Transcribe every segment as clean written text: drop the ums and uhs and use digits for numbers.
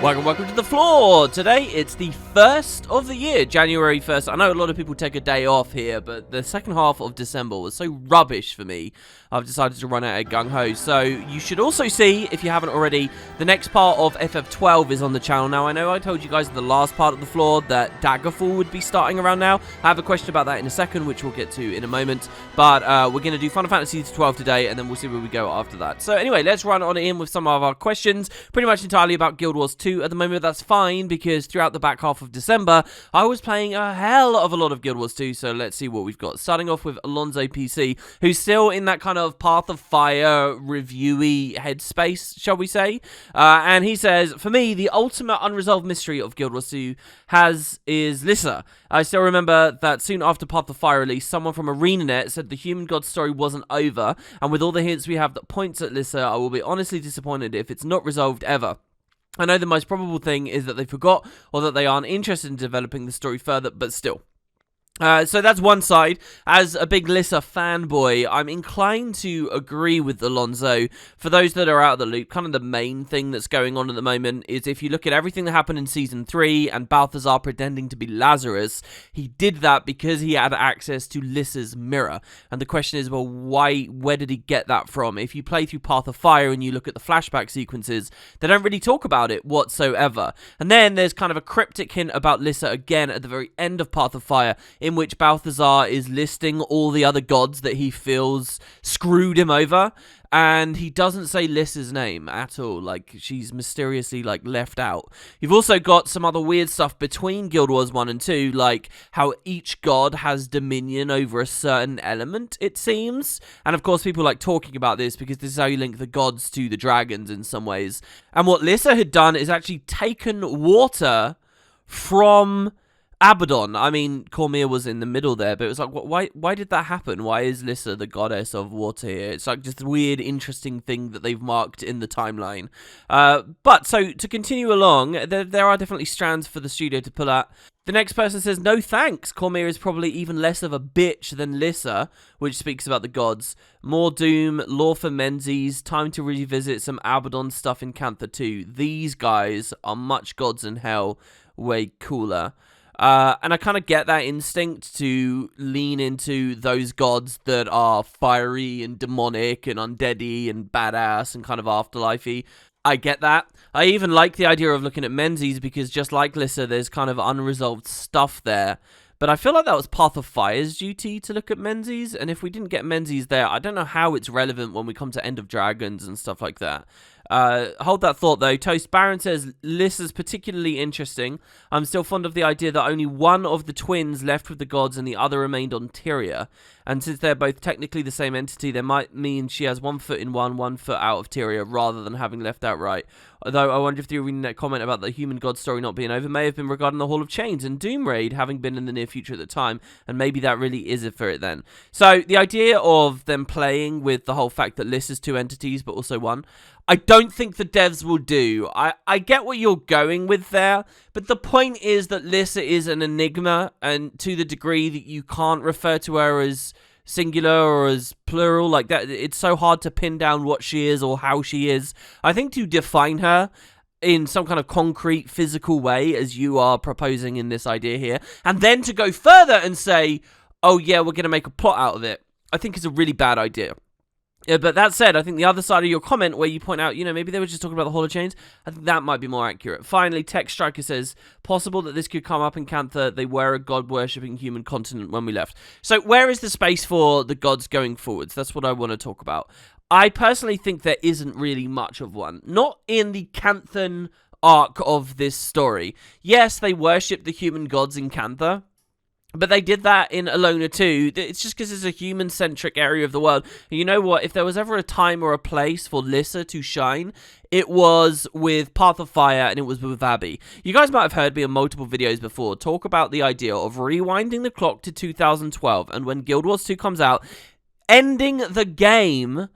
Welcome to the floor. Today it's the 1st of the year, January 1st. I know a lot of people take a day off here, but the second half of December was so rubbish for me. I've decided to run out of gung-ho. So you should also see, if you haven't already, the next part of FF12 is on the channel now. I know I told you guys in the last part of the floor that Daggerfall would be starting around now. I have a question about that in a second, which we'll get to in a moment. But we're going to do Final Fantasy 12 today, and then we'll see where we go after that. So anyway, let's run on in with some of our questions. Pretty much entirely about Guild Wars 2 at the moment. That's fine, because throughout the back half of December, I was playing a hell of a lot of Guild Wars 2. So let's see what we've got. Starting off with Alonzo PC, who's still in that kind of Path of Fire reviewy headspace, shall we say. And he says, for me, the ultimate unresolved mystery of Guild Wars 2 is Lissa. I still remember that soon after Path of Fire release, someone from ArenaNet said the human god story wasn't over, and with all the hints we have that points at Lissa, I will be honestly disappointed if it's not resolved ever. I know the most probable thing is that they forgot, or that they aren't interested in developing the story further, but still. So that's one side. As a big Lissa fanboy, I'm inclined to agree with Alonzo. For those that are out of the loop, kind of the main thing that's going on at the moment is if you look at everything that happened in Season 3 and Balthazar pretending to be Lazarus, he did that because he had access to Lissa's mirror. And the question is, well, where did he get that from? If you play through Path of Fire and you look at the flashback sequences, they don't really talk about it whatsoever. And then there's kind of a cryptic hint about Lissa again at the very end of Path of Fire, in which Balthazar is listing all the other gods that he feels screwed him over, and he doesn't say Lissa's name at all. Like, she's mysteriously, left out. You've also got some other weird stuff between Guild Wars 1 and 2, like how each god has dominion over a certain element, it seems. And of course, people like talking about this because this is how you link the gods to the dragons in some ways. And what Lissa had done is actually taken water from Abaddon. I mean, Cormier was in the middle there, but it was like, why did that happen? Why is Lissa the goddess of water here? It's like just a weird, interesting thing that they've marked in the timeline. But, so, to continue along, there are definitely strands for the studio to pull at. The next person says, no thanks. Cormier is probably even less of a bitch than Lissa, which speaks about the gods. More Doom, lore for Menzies, time to revisit some Abaddon stuff in Cantha 2. These guys are much gods in hell, way cooler. And I kind of get that instinct to lean into those gods that are fiery and demonic and undeady and badass and kind of afterlifey. I get that. I even like the idea of looking at Menzies because just like Lissa, there's kind of unresolved stuff there. But I feel like that was Path of Fire's duty to look at Menzies, and if we didn't get Menzies there, I don't know how it's relevant when we come to End of Dragons and stuff like that. Hold that thought though. Toast Baron says, Lissa's particularly interesting. I'm still fond of the idea that only one of the twins left with the gods and the other remained on Tyria. And since they're both technically the same entity, that might mean she has 1 foot in one foot out of Tyria, rather than having left outright. Although I wonder if the ArenaNet comment about the human god story not being over may have been regarding the Hall of Chains and Doom Raid having been in the near future at the time, and maybe that really is it for it then. So the idea of them playing with the whole fact that Lissa's 2 entities but also 1, I don't think the devs will do. I get what you're going with there, but the point is that Lissa is an enigma, and to the degree that you can't refer to her as singular or as plural, like that, it's so hard to pin down what she is or how she is. I think to define her in some kind of concrete, physical way, as you are proposing in this idea here, and then to go further and say, oh yeah, we're going to make a plot out of it, I think is a really bad idea. But that said, I think the other side of your comment where you point out, maybe they were just talking about the Hall of Chains, I think that might be more accurate. Finally, Tech Striker says, possible that this could come up in Cantha. They were a god-worshipping human continent when we left. So where is the space for the gods going forwards? That's what I want to talk about. I personally think there isn't really much of one. Not in the Canthan arc of this story. Yes, they worship the human gods in Cantha, but they did that in Alona too. It's just because it's a human-centric area of the world. And you know what? If there was ever a time or a place for Lissa to shine, it was with Path of Fire and it was with Abby. You guys might have heard me in multiple videos before talk about the idea of rewinding the clock to 2012, and when Guild Wars 2 comes out, ending the game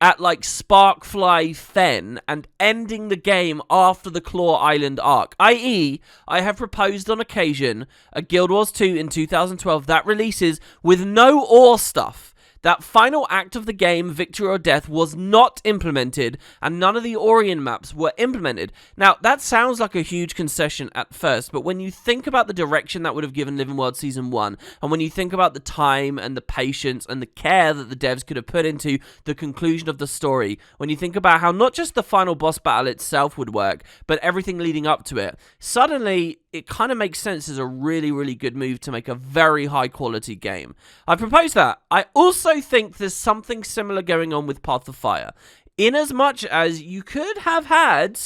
at Sparkfly Fen and ending the game after the Claw Island arc. I.e., I have proposed on occasion a Guild Wars 2 in 2012 that releases with no ore stuff. that final act of the game, Victory or Death, was not implemented, and none of the Orient maps were implemented. Now, that sounds like a huge concession at first, but when you think about the direction that would have given Living World Season 1, and when you think about the time and the patience and the care that the devs could have put into the conclusion of the story, when you think about how not just the final boss battle itself would work, but everything leading up to it, suddenly it kind of makes sense as a really, really good move to make a very high quality game. I propose that. I also think there's something similar going on with Path of Fire, in as much as you could have had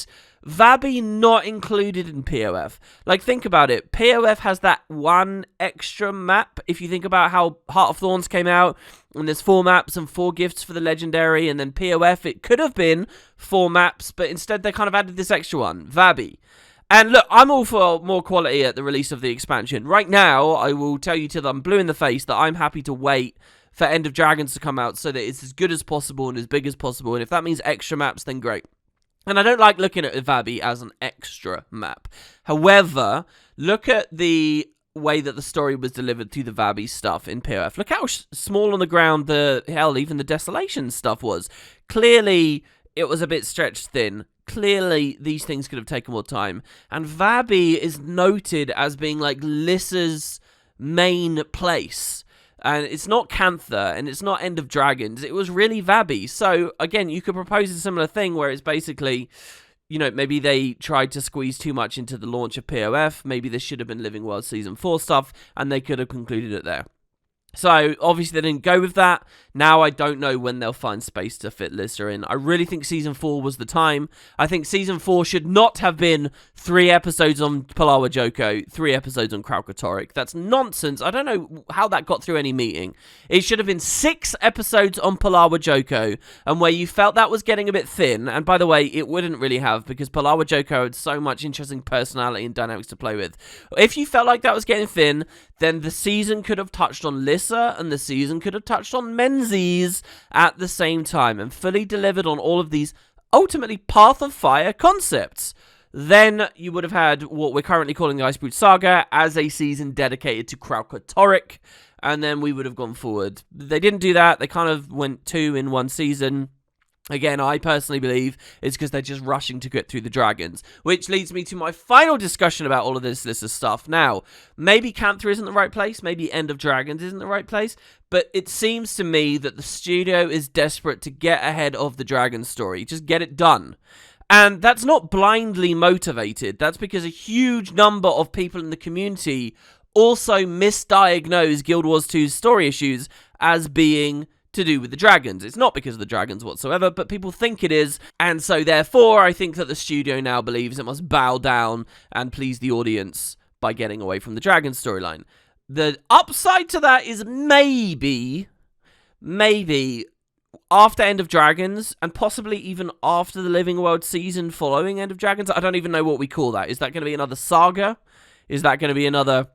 Vabi not included in POF. Like, think about it. POF has that one extra map. If you think about how Heart of Thorns came out, and there's 4 maps and 4 gifts for the Legendary, and then POF, it could have been 4 maps, but instead they kind of added this extra one, Vabi. And look, I'm all for more quality at the release of the expansion. Right now, I will tell you till I'm blue in the face that I'm happy to wait for End of Dragons to come out so that it's as good as possible and as big as possible. And if that means extra maps, then great. And I don't like looking at Vabi as an extra map. However, look at the way that the story was delivered through the Vabi stuff in POF. Look how small on the ground even the Desolation stuff was. Clearly, it was a bit stretched thin. Clearly, these things could have taken more time. And Vabi is noted as being like Lissa's main place. And it's not Cantha, and it's not End of Dragons. It was really Vabi. So, again, you could propose a similar thing where it's basically, you know, maybe they tried to squeeze too much into the launch of POF. Maybe this should have been Living World Season 4 stuff, and they could have concluded it there. So, obviously, they didn't go with that. Now, I don't know when they'll find space to fit Lissa in. I really think Season 4 was the time. I think Season 4 should not have been 3 episodes on Palawa Joko, 3 episodes on Kralkatorrik. That's nonsense. I don't know how that got through any meeting. It should have been 6 episodes on Palawa Joko, and where you felt that was getting a bit thin, and by the way, it wouldn't really have, because Palawa Joko had so much interesting personality and dynamics to play with. If you felt like that was getting thin, then the season could have touched on Lissa, and the season could have touched on Menzies at the same time, and fully delivered on all of these ultimately Path of Fire concepts. Then you would have had what we're currently calling the Icebrute Saga as a season dedicated to Kralkatorrik, and then we would have gone forward. They didn't do that. They kind of went 2 in 1 season. Again, I personally believe it's because they're just rushing to get through the dragons, which leads me to my final discussion about all of this stuff. Now, maybe Cantha isn't the right place, maybe End of Dragons isn't the right place, but it seems to me that the studio is desperate to get ahead of the dragon story, just get it done. And that's not blindly motivated, that's because a huge number of people in the community also misdiagnose Guild Wars 2's story issues as being to do with the dragons. It's not because of the dragons whatsoever, but people think it is, and so therefore I think that the studio now believes it must bow down and please the audience by getting away from the dragon storyline. The upside to that is maybe after End of Dragons, and possibly even after the Living World season following End of Dragons, I don't even know what we call that. Is that going to be another saga? Is that going to be another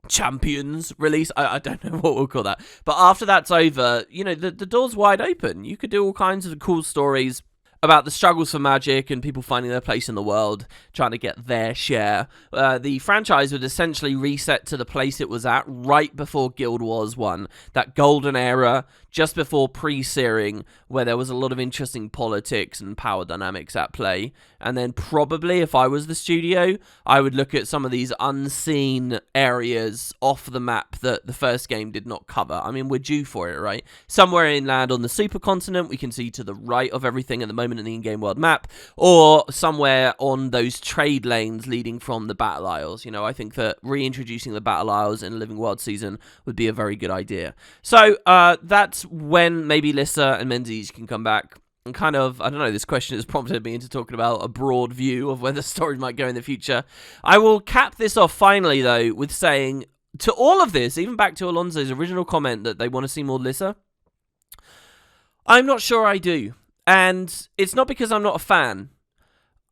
Champions release? I don't know what we'll call that. But after that's over, you know, the door's wide open. You could do all kinds of cool stories about the struggles for magic and people finding their place in the world, trying to get their share. The franchise would essentially reset to the place it was at right before Guild Wars 1. That golden era, just before pre-searing, where there was a lot of interesting politics and power dynamics at play. And then probably, if I was the studio, I would look at some of these unseen areas off the map that the first game did not cover. I mean, we're due for it, right? Somewhere inland on the supercontinent, we can see to the right of everything at the moment in the in-game world map, or somewhere on those trade lanes leading from the Battle Isles. You know, I think that reintroducing the Battle Isles in a Living World season would be a very good idea. So, that's when maybe Lissa and Menzies can come back. And kind of, I don't know, this question has prompted me into talking about a broad view of where the story might go in the future. I will cap this off finally, though, with saying, to all of this, even back to Alonso's original comment that they want to see more Lissa, I'm not sure I do. And it's not because I'm not a fan.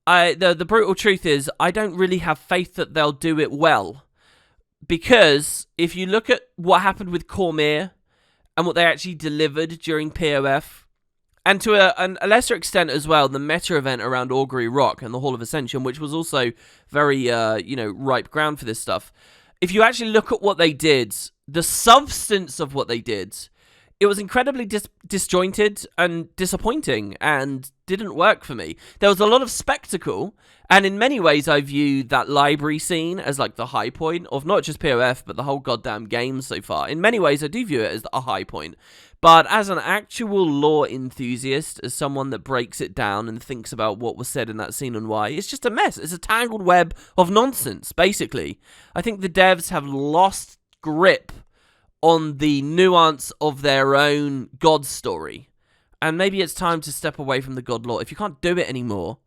The brutal truth is, I don't really have faith that they'll do it well. Because if you look at what happened with Cormyr and what they actually delivered during POF, and to a lesser extent as well, the meta event around Augury Rock and the Hall of Ascension, which was also very, ripe ground for this stuff. If you actually look at what they did, the substance of what they did it was incredibly disjointed and disappointing and didn't work for me. There was a lot of spectacle, and in many ways I view that library scene as like the high point of not just POF, but the whole goddamn game so far. In many ways I do view it as a high point. But as an actual lore enthusiast, as someone that breaks it down and thinks about what was said in that scene and why, it's just a mess. It's a tangled web of nonsense, basically. I think the devs have lost grip on the nuance of their own God story. And maybe it's time to step away from the God lore. If you can't do it anymore,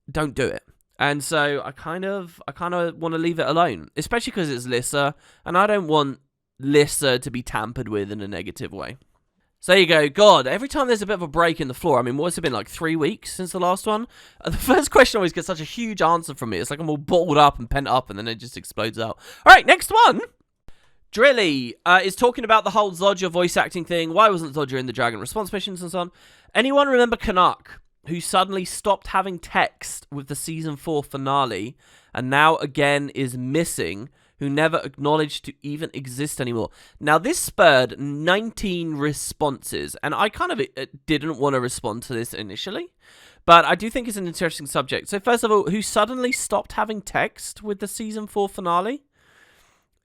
don't do it. And so I kind of want to leave it alone, especially because it's Lissa, and I don't want Lissa to be tampered with in a negative way. So there you go. God, every time there's a bit of a break in the floor, I mean, what's it been, like 3 weeks since the last one? The first question always gets such a huge answer from me. It's like I'm all balled up and pent up, and then it just explodes out. All right, next one. Drilly is talking about the whole Zodger voice acting thing. Why wasn't Zodger in the Dragon response missions and so on? Anyone remember Canuck, who suddenly stopped having text with the Season 4 finale, and now again is missing, who never acknowledged to even exist anymore? Now, this spurred 19 responses, and I kind of didn't want to respond to this initially, but I do think it's an interesting subject. So first of all, who suddenly stopped having text with the Season 4 finale?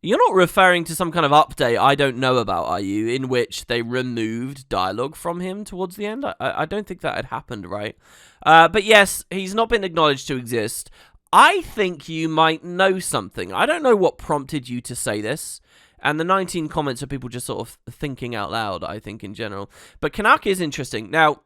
You're not referring to some kind of update I don't know about, are you, in which they removed dialogue from him towards the end? I don't think that had happened, right? But yes, he's not been acknowledged to exist. I think you might know something. I don't know what prompted you to say this. And the 19 comments are people just sort of thinking out loud, I think, in general. But Canuck is interesting. Now,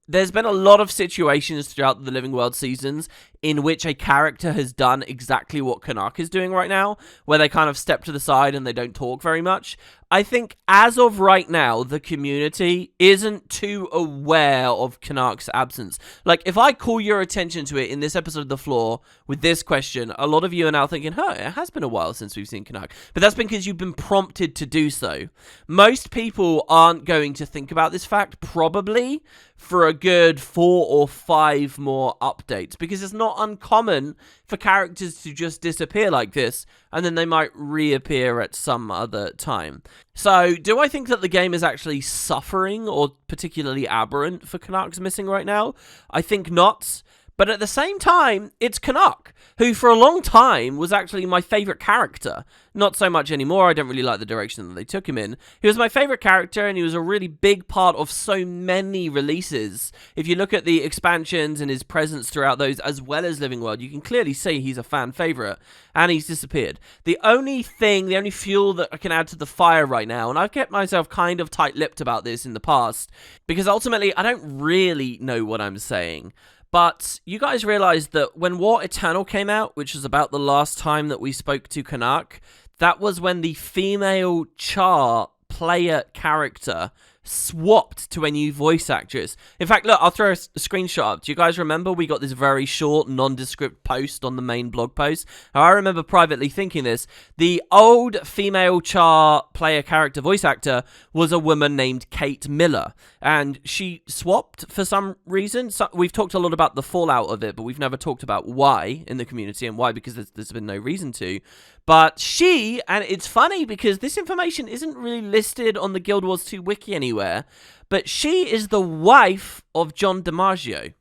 there's been a lot of situations throughout the Living World seasons in which a character has done exactly what Canuck is doing right now, where they kind of step to the side and they don't talk very much. I think as of right now, the community isn't too aware of Canuck's absence. Like, if I call your attention to it in this episode of The Floor with this question, a lot of you are now thinking, it has been a while since we've seen Canuck. But that's because you've been prompted to do so. Most people aren't going to think about this fact, probably, for a good 4 or 5 more updates, because it's not uncommon for characters to just disappear like this, and then they might reappear at some other time. So, do I think that the game is actually suffering or particularly aberrant for Canuck's missing right now? I think not. But at the same time, it's Canuck, who for a long time was actually my favourite character. Not so much anymore, I don't really like the direction that they took him in. He was my favourite character, and he was a really big part of so many releases. If you look at the expansions and his presence throughout those, as well as Living World, you can clearly see he's a fan favourite, and he's disappeared. The only fuel that I can add to the fire right now, and I've kept myself kind of tight-lipped about this in the past, because ultimately I don't really know what I'm saying. But you guys realize that when War Eternal came out, which was about the last time that we spoke to Canuck, that was when the female Char player character swapped to a new voice actress. In fact, look, I'll throw a screenshot up. Do you guys remember we got this very short, nondescript post on the main blog post? Now, I remember privately thinking this. The old female Char player character voice actor was a woman named Kate Miller, and she swapped for some reason. So, we've talked a lot about the fallout of it, but we've never talked about why in the community, and why, because there's been no reason to. But she, and it's funny because this information isn't really listed on the Guild Wars 2 wiki anywhere, but she is the wife of John Dimaggio.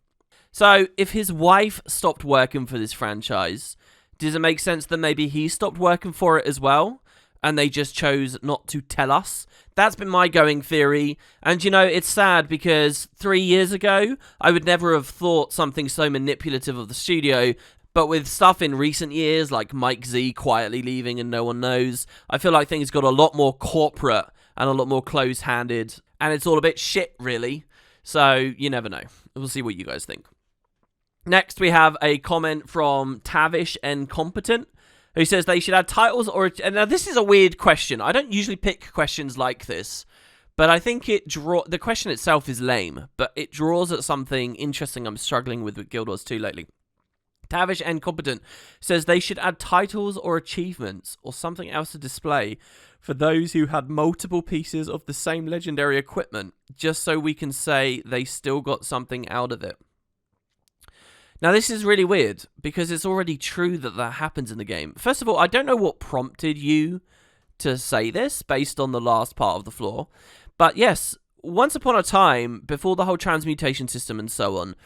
So if his wife stopped working for this franchise, does it make sense that maybe he stopped working for it as well, and they just chose not to tell us? That's been my going theory, and you know, it's sad because 3 years ago, I would never have thought something so manipulative of the studio. But with stuff in recent years, like Mike Z quietly leaving and no one knows, I feel like things got a lot more corporate and a lot more close-handed, and it's all a bit shit, really. So, you never know. We'll see what you guys think. Next, we have a comment from Tavish Incompetent, who says they should add titles or... And now, this is a weird question. I don't usually pick questions like this, but I think the question itself is lame, but it draws at something interesting I'm struggling with Guild Wars 2 lately. Tavish Incompetent says they should add titles or achievements or something else to display for those who had multiple pieces of the same legendary equipment, just so we can say they still got something out of it. Now, this is really weird, because it's already true that that happens in the game. First of all, I don't know what prompted you to say this based on the last part of the floor, But yes, once upon a time, before the whole transmutation system and so on,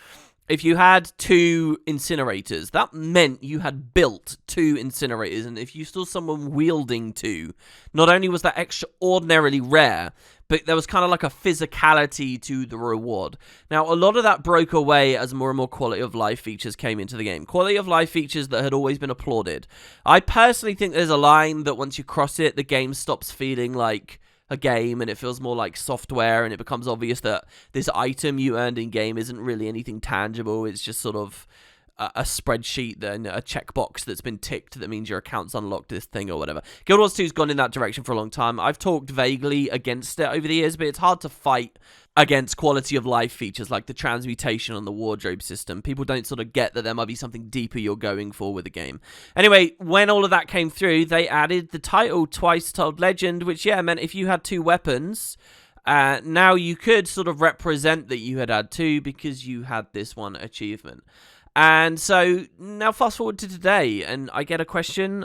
if you had 2 incinerators, that meant you had built 2 incinerators, and if you saw someone wielding 2, not only was that extraordinarily rare, but there was kind of like a physicality to the reward. Now, a lot of that broke away as more and more quality of life features came into the game. Quality of life features that had always been applauded. I personally think there's a line that once you cross it, the game stops feeling like a game and it feels more like software, and it becomes obvious that this item you earned in game isn't really anything tangible. It's just sort of a spreadsheet, then a checkbox that's been ticked that means your account's unlocked this thing or whatever. Guild Wars 2's gone in that direction for a long time. I've talked vaguely against it over the years, but it's hard to fight against quality of life features like the transmutation on the wardrobe system. People don't sort of get that there might be something deeper you're going for with the game. Anyway, when all of that came through, they added the title Twice Told Legend, which, yeah, meant if you had 2 weapons, now you could sort of represent that you had 2 because you had this one achievement. And so now fast forward to today, and I get a question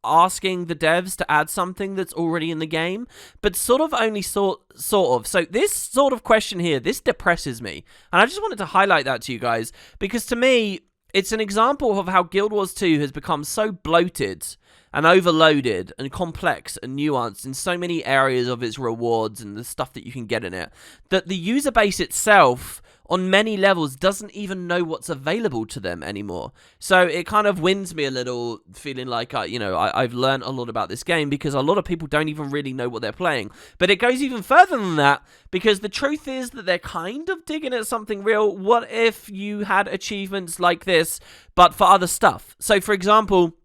asking the devs to add something that's already in the game, but sort of only sort of. So this sort of question here, this depresses me. And I just wanted to highlight that to you guys, because to me, it's an example of how Guild Wars 2 has become so bloated and overloaded and complex and nuanced in so many areas of its rewards and the stuff that you can get in it, that the user base itself on many levels doesn't even know what's available to them anymore. So it kind of wins me a little, feeling like I've learned a lot about this game, because a lot of people don't even really know what they're playing. But it goes even further than that, because the truth is that they're kind of digging at something real. What if you had achievements like this, but for other stuff? So for example,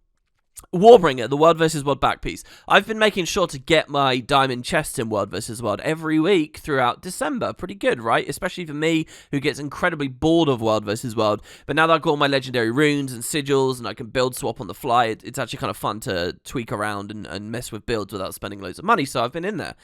Warbringer, the World vs. World back piece. I've been making sure to get my diamond chests in World vs. World every week throughout December. Pretty good, right? Especially for me, who gets incredibly bored of World vs. World. But now that I've got all my legendary runes and sigils, and I can build swap on the fly, it's actually kind of fun to tweak around and mess with builds without spending loads of money, so I've been in there.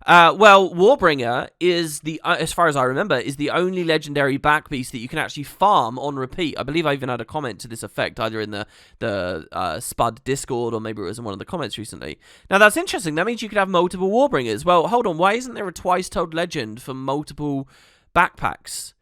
Well, Warbringer is as far as I remember, is the only legendary back piece that you can actually farm on repeat. I believe I even had a comment to this effect, either in the Spud Discord, or maybe it was in one of the comments recently. Now that's interesting. That means you could have multiple Warbringers. Well, hold on. Why isn't there a Twice Told Legend for multiple backpacks?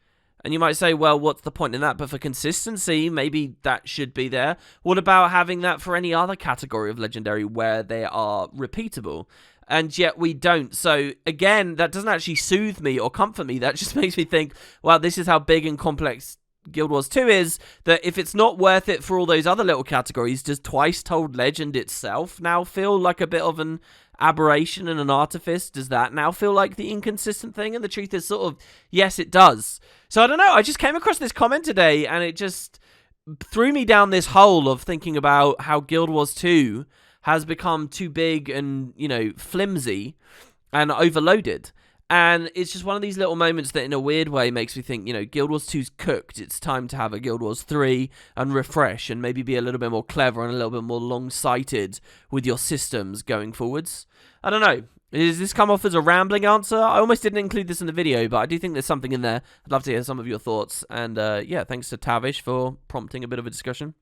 And you might say, well, what's the point in that? But for consistency, maybe that should be there. What about having that for any other category of legendary where they are repeatable? And yet we don't. So again, that doesn't actually soothe me or comfort me. That just makes me think, wow, this is how big and complex Guild Wars 2 is, that if it's not worth it for all those other little categories, does Twice Told Legend itself now feel like a bit of an aberration and an artifice? Does that now feel like the inconsistent thing? And the truth is sort of, yes, it does. So I don't know, I just came across this comment today, and it just threw me down this hole of thinking about how Guild Wars 2 has become too big and, flimsy and overloaded. And it's just one of these little moments that in a weird way makes me think, Guild Wars 2's cooked. It's time to have a Guild Wars 3 and refresh and maybe be a little bit more clever and a little bit more long-sighted with your systems going forwards. I don't know. Does this come off as a rambling answer? I almost didn't include this in the video, but I do think there's something in there. I'd love to hear some of your thoughts. And yeah, thanks to Tavish for prompting a bit of a discussion.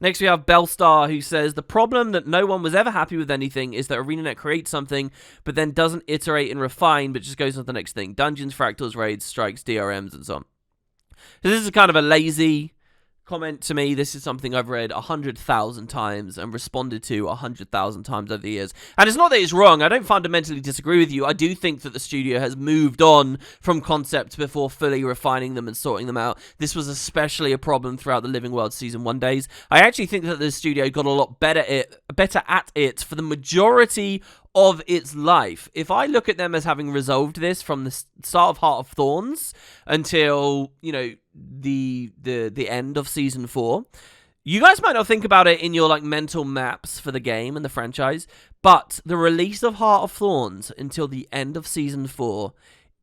Next we have Bellstar, who says, the problem that no one was ever happy with anything is that ArenaNet creates something, but then doesn't iterate and refine, but just goes on to the next thing. Dungeons, fractals, raids, strikes, DRMs, and so on. So this is kind of a lazy comment to me. This is something I've read 100,000 times and responded to 100,000 times over the years. And it's not that it's wrong. I don't fundamentally disagree with you. I do think that the studio has moved on from concepts before fully refining them and sorting them out. This was especially a problem throughout the Living World Season 1 days. I actually think that the studio got a lot better at it for the majority of its life. If I look at them as having resolved this from the start of Heart of Thorns until, the end of Season 4, you guys might not think about it in your mental maps for the game and the franchise, but the release of Heart of Thorns until the end of Season 4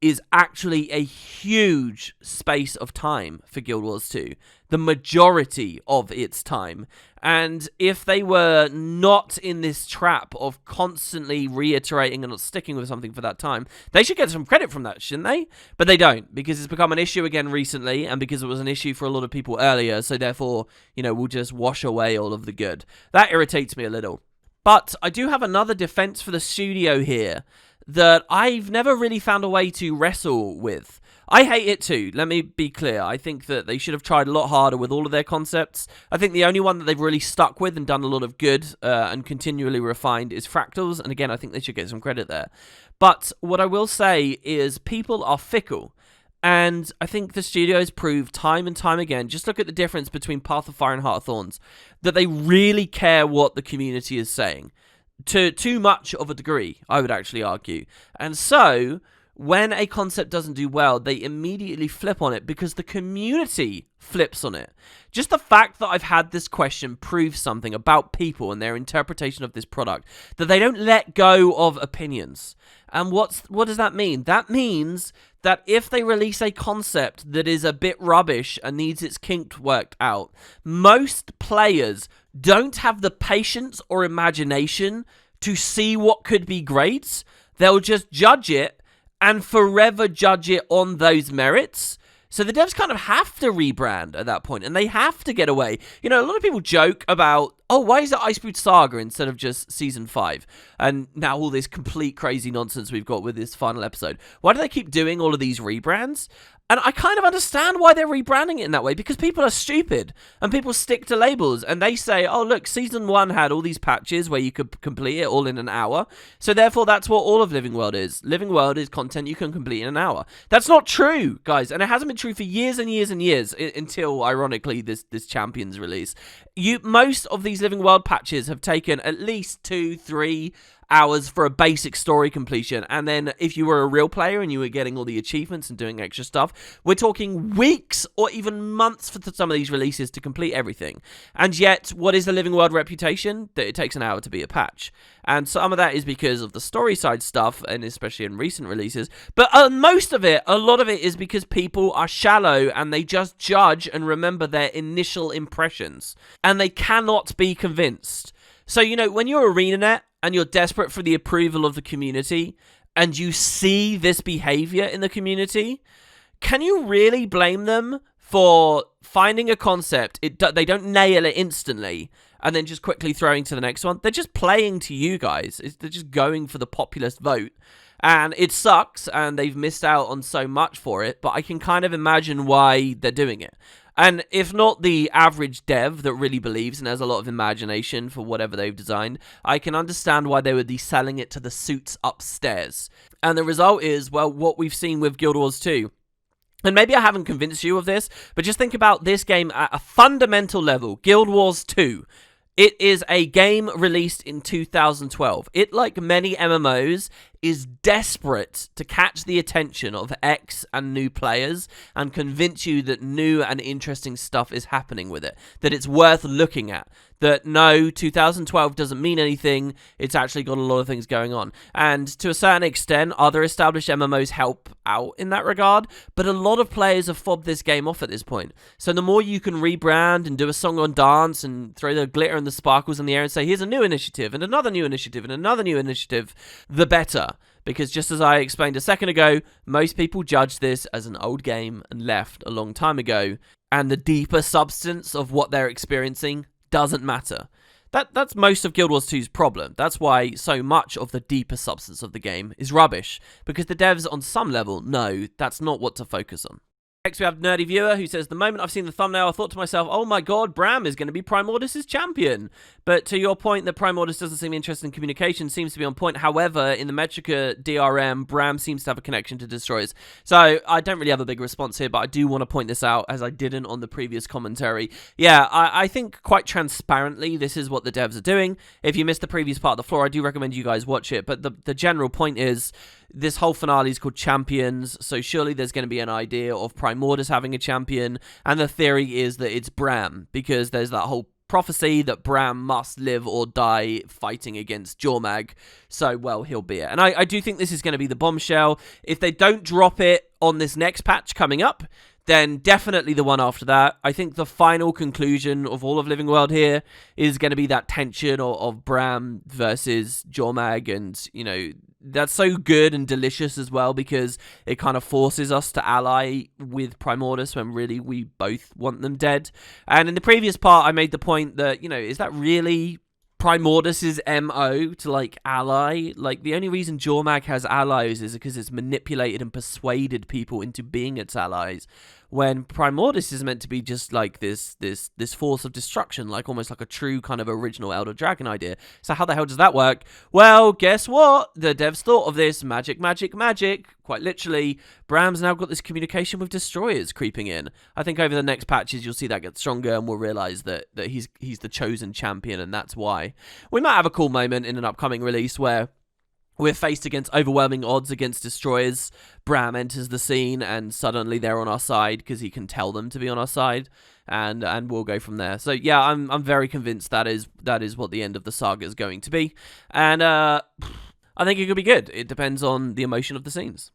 is actually a huge space of time for Guild Wars 2. The majority of its time. And if they were not in this trap of constantly reiterating and not sticking with something for that time, they should get some credit from that, shouldn't they? But they don't, because it's become an issue again recently, and because it was an issue for a lot of people earlier, so therefore, we'll just wash away all of the good. That irritates me a little. But I do have another defense for the studio here, that I've never really found a way to wrestle with. I hate it too, let me be clear. I think that they should have tried a lot harder with all of their concepts. I think the only one that they've really stuck with and done a lot of good and continually refined is fractals, and again, I think they should get some credit there. But what I will say is people are fickle, and I think the studios prove time and time again, just look at the difference between Path of Fire and Heart of Thorns, that they really care what the community is saying. To too much of a degree, I would actually argue. And so, when a concept doesn't do well, they immediately flip on it because the community flips on it. Just the fact that I've had this question proves something about people and their interpretation of this product, that they don't let go of opinions. And what does that mean? That means that if they release a concept that is a bit rubbish and needs its kink worked out, most players don't have the patience or imagination to see what could be great. They'll just judge it and forever judge it on those merits. So the devs kind of have to rebrand at that point, and they have to get away. You know, a lot of people joke about, oh, why is it Iceboot Saga instead of just Season 5? And now all this complete crazy nonsense we've got with this final episode. Why do they keep doing all of these rebrands? And I kind of understand why they're rebranding it in that way, because people are stupid, and people stick to labels, and they say, oh, look, Season 1 had all these patches where you could complete it all in an hour, so therefore that's what all of Living World is. Living World is content you can complete in an hour. That's not true, guys, and it hasn't been true for years and years and years, until, ironically, this Champions release. Most of these Living World patches have taken at least 2-3 hours for a basic story completion, and then if you were a real player and you were getting all the achievements and doing extra stuff, we're talking weeks or even months for some of these releases to complete everything. And yet, what is the Living World reputation? That it takes an hour to be a patch. And some of that is because of the story side stuff, and especially in recent releases, but a lot of it is because people are shallow and they just judge and remember their initial impressions, and they cannot be convinced. So, you know, when you're ArenaNet and you're desperate for the approval of the community, and you see this behavior in the community, can you really blame them for finding a concept, they don't nail it instantly, and then just quickly throwing to the next one? They're just playing to you guys. They're just going for the populist vote. And it sucks, and they've missed out on so much for it, but I can kind of imagine why they're doing it. And if not the average dev that really believes and has a lot of imagination for whatever they've designed, I can understand why they would be selling it to the suits upstairs. And the result is, well, what we've seen with Guild Wars 2. And maybe I haven't convinced you of this, but just think about this game at a fundamental level. Guild Wars 2. It is a game released in 2012. It, like many MMOs, is desperate to catch the attention of X and new players and convince you that new and interesting stuff is happening with it, that it's worth looking at, that no, 2012 doesn't mean anything, it's actually got a lot of things going on. And to a certain extent, other established MMOs help out in that regard, but a lot of players have fobbed this game off at this point. So the more you can rebrand and do a song on dance and throw the glitter and the sparkles in the air and say, here's a new initiative and another new initiative and another new initiative, the better. Because just as I explained a second ago, most people judge this as an old game and left a long time ago, and the deeper substance of what they're experiencing doesn't matter. That's most of Guild Wars 2's problem. That's why so much of the deeper substance of the game is rubbish, because the devs on some level know that's not what to focus on. Next we have Nerdy Viewer, who says, the moment I've seen the thumbnail, I thought to myself, oh my god, Bram is going to be Primordus' champion. But to your point, that Primordus doesn't seem interested in communication seems to be on point. However, in the Metrica DRM, Bram seems to have a connection to Destroyers. So I don't really have a big response here, but I do want to point this out, as I didn't on the previous commentary. Yeah, I think quite transparently, this is what the devs are doing. If you missed the previous part of the floor, I do recommend you guys watch it. But the general point is, this whole finale is called Champions, so surely there's going to be an idea of Primordus having a champion, and the theory is that it's Bram, because there's that whole prophecy that Bram must live or die fighting against Jormag, so, well, he'll be it. And I do think this is going to be the bombshell. If they don't drop it on this next patch coming up, then definitely the one after that. I think the final conclusion of all of Living World here is going to be that tension of Bram versus Jormag, and, you know, that's so good and delicious as well, because it kind of forces us to ally with Primordus when really we both want them dead. And in the previous part, I made the point that, you know, is that really Primordus's MO to, like, ally. Like, the only reason Jormag has allies is because it's manipulated and persuaded people into being its allies, when Primordus is meant to be just, like, this force of destruction, like, almost like a true kind of original Elder Dragon idea. So how the hell does that work? Well, guess what? The devs thought of this. Magic, magic, magic. Quite literally, Bram's now got this communication with destroyers creeping in. I think over the next patches, you'll see that get stronger, and we'll realize that he's the chosen champion, and that's why. We might have a cool moment in an upcoming release where we're faced against overwhelming odds against destroyers. Bram enters the scene, and suddenly they're on our side because he can tell them to be on our side, and we'll go from there. So yeah, I'm very convinced that is what the end of the saga is going to be, and I think it could be good. It depends on the emotion of the scenes.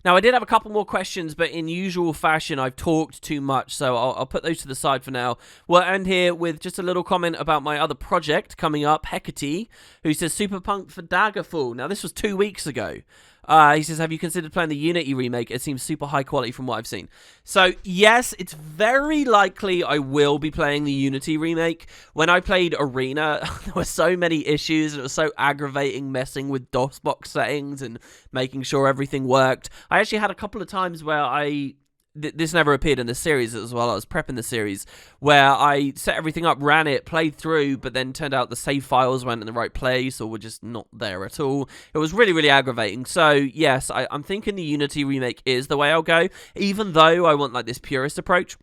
Now, I did have a couple more questions, but in usual fashion, I've talked too much, so I'll put those to the side for now. We'll end here with just a little comment about my other project coming up, Hecate, who says, Super pumped for Daggerfall. Now, this was 2 weeks ago. He says, have you considered playing the Unity remake? It seems super high quality from what I've seen. So, yes, it's very likely I will be playing the Unity remake. When I played Arena, there were so many issues. It was so aggravating messing with DOSBox settings and making sure everything worked. I actually had a couple of times where this never appeared in the series as well. I was prepping the series where I set everything up, ran it, played through, but then turned out the save files weren't in the right place or were just not there at all. It was really, really aggravating. So yes, I'm thinking the Unity remake is the way I'll go, even though I want like this purist approach.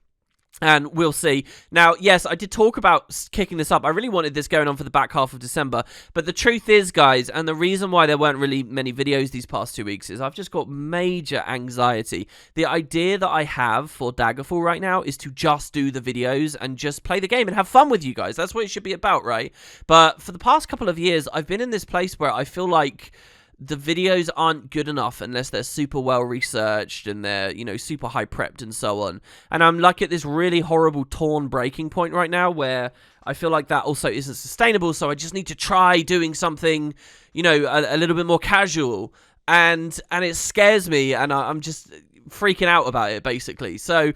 And we'll see. Now, yes, I did talk about kicking this up. I really wanted this going on for the back half of December. But the truth is, guys, and the reason why there weren't really many videos these past 2 weeks is I've just got major anxiety. The idea that I have for Daggerfall right now is to just do the videos and just play the game and have fun with you guys. That's what it should be about, right? But for the past couple of years, I've been in this place where I feel like the videos aren't good enough unless they're super well researched and they're, you know, super high prepped and so on. And I'm like at this really horrible torn breaking point right now where I feel like that also isn't sustainable. So I just need to try doing something, you know, a little bit more casual. And it scares me, and I'm just freaking out about it, basically. So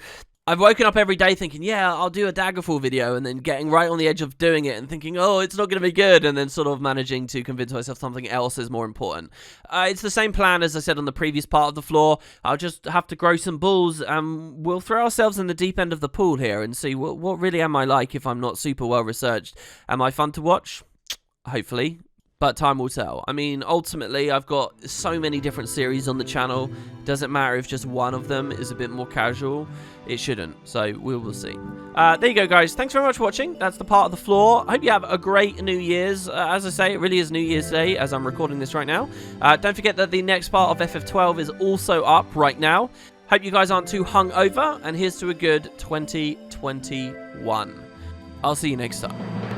I've woken up every day thinking, yeah, I'll do a Daggerfall video, and then getting right on the edge of doing it and thinking, oh, it's not going to be good, and then sort of managing to convince myself something else is more important. It's the same plan as I said on the previous part of the floor. I'll just have to grow some balls, and we'll throw ourselves in the deep end of the pool here and see what really am I like if I'm not super well researched. Am I fun to watch? Hopefully. But time will tell. I mean, ultimately, I've got so many different series on the channel. Doesn't matter if just one of them is a bit more casual. It shouldn't. So, we will see. There you go, guys. Thanks very much for watching. That's the part of the floor. I hope you have a great New Year's. As I say, it really is New Year's Day as I'm recording this right now. Don't forget that the next part of FF12 is also up right now. Hope you guys aren't too hungover. And here's to a good 2021. I'll see you next time.